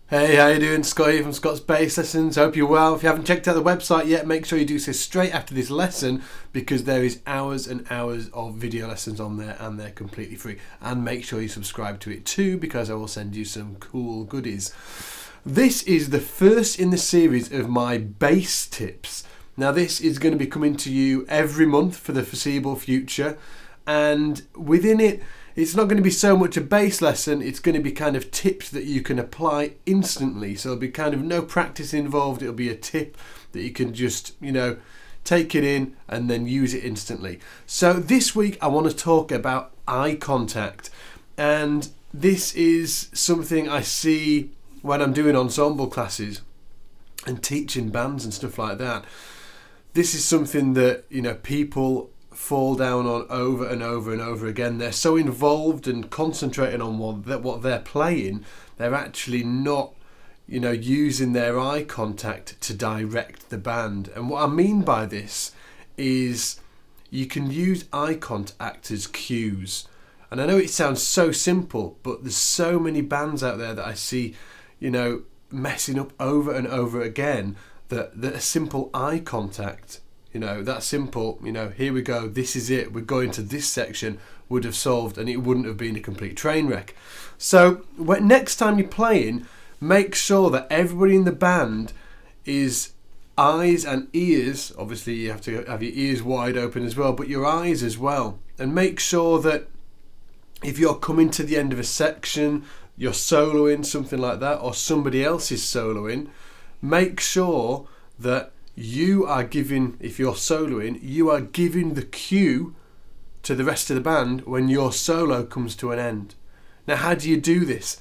Hey, how you doing? Scott here from Scott's Bass Lessons. Hope you're well. If you haven't checked out the website yet, make sure you do so straight after this lesson, because there is hours and hours of video lessons on there and they're completely free. And make sure you subscribe to it too, because I will send you some cool goodies. This is the first in the series of my bass tips. Now this is going to be coming to you every month for the foreseeable future, and within it, it's not going to be so much a bass lesson, it's going to be kind of tips that you can apply instantly. So there'll be kind of no practice involved, it'll be a tip that you can just, take it in and then use it instantly. So this week I want to talk about eye contact, and this is something I see when I'm doing ensemble classes and teaching bands and stuff like that. This is something that, people fall down on over and over and over again. They're so involved and concentrating on what they're playing, they're actually not, using their eye contact to direct the band. And what I mean by this is you can use eye contact as cues. And I know it sounds so simple, but there's so many bands out there that I see, messing up over and over again, that a simple eye contact, that simple, here we go, this is it, we're going to this section, would have solved, and it wouldn't have been a complete train wreck. So next time you're playing, make sure that everybody in the band is eyes and ears. Obviously you have to have your ears wide open as well, but your eyes as well. And make sure that if you're coming to the end of a section, you're soloing, something like that, or somebody else is soloing, make sure that you are giving, if you're soloing, you are giving the cue to the rest of the band when your solo comes to an end. Now, how do you do this?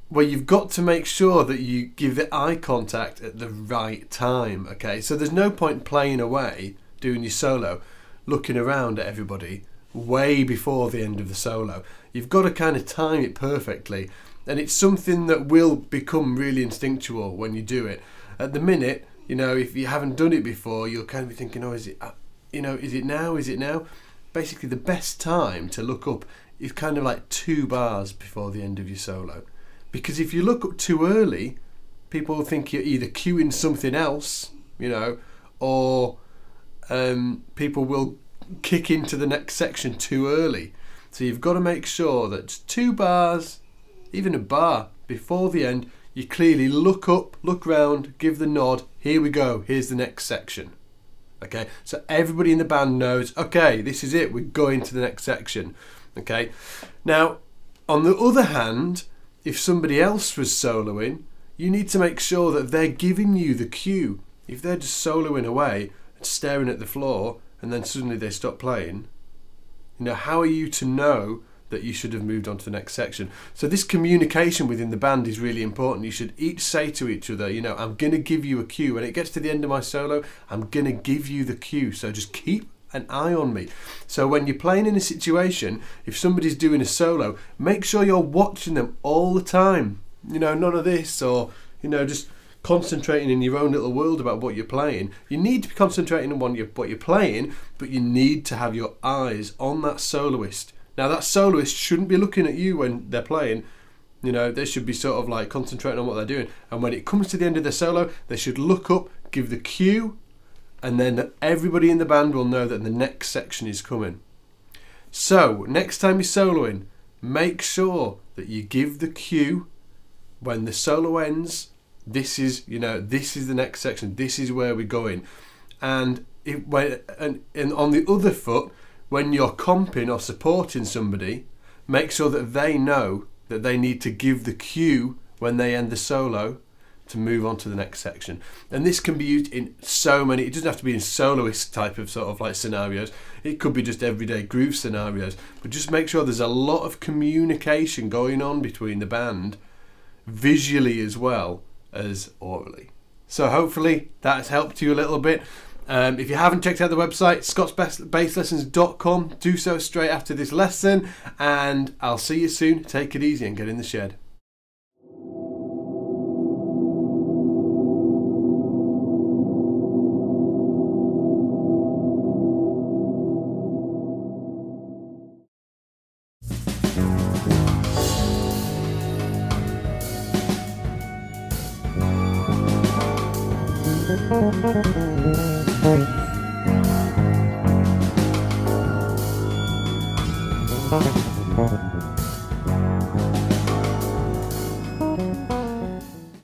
Well, you've got to make sure that you give the eye contact at the right time, okay? So there's no point playing away, doing your solo, looking around at everybody way before the end of the solo. You've got to kind of time it perfectly, and it's something that will become really instinctual when you do it. At the minute, if you haven't done it before, you'll kind of be thinking, is it now? Basically, the best time to look up is kind of like 2 bars before the end of your solo. Because if you look up too early, people will think you're either cueing something else, or people will kick into the next section too early. So you've got to make sure that 2 bars, even a bar before the end, you clearly look up, look round, give the nod, here we go, here's the next section. Okay, so everybody in the band knows, okay, this is it, we're going to the next section. Okay, now, on the other hand, if somebody else was soloing, you need to make sure that they're giving you the cue. If they're just soloing away and staring at the floor, and then suddenly they stop playing, how are you to know that you should have moved on to the next section? So this communication within the band is really important. You should each say to each other, I'm going to give you a cue. When it gets to the end of my solo, I'm going to give you the cue. So just keep an eye on me. So when you're playing in a situation, if somebody's doing a solo, make sure you're watching them all the time. None of this, or, just concentrating in your own little world about what you're playing. You need to be concentrating on what you're playing, but you need to have your eyes on that soloist. Now that soloist shouldn't be looking at you when they're playing. They should be sort of like concentrating on what they're doing. And when it comes to the end of their solo, they should look up, give the cue, and then everybody in the band will know that the next section is coming. So next time you're soloing, make sure that you give the cue when the solo ends, this is the next section, this is where we're going. And on the other foot, when you're comping or supporting somebody, make sure that they know that they need to give the cue when they end the solo to move on to the next section. And this can be used in so many, it doesn't have to be in soloist type of sort of like scenarios, it could be just everyday groove scenarios, but just make sure there's a lot of communication going on between the band, visually as well as orally. So hopefully that's helped you a little bit. If you haven't checked out the website, scottsbasslessons.com, do so straight after this lesson, and I'll see you soon. Take it easy and get in the shed. Thank you.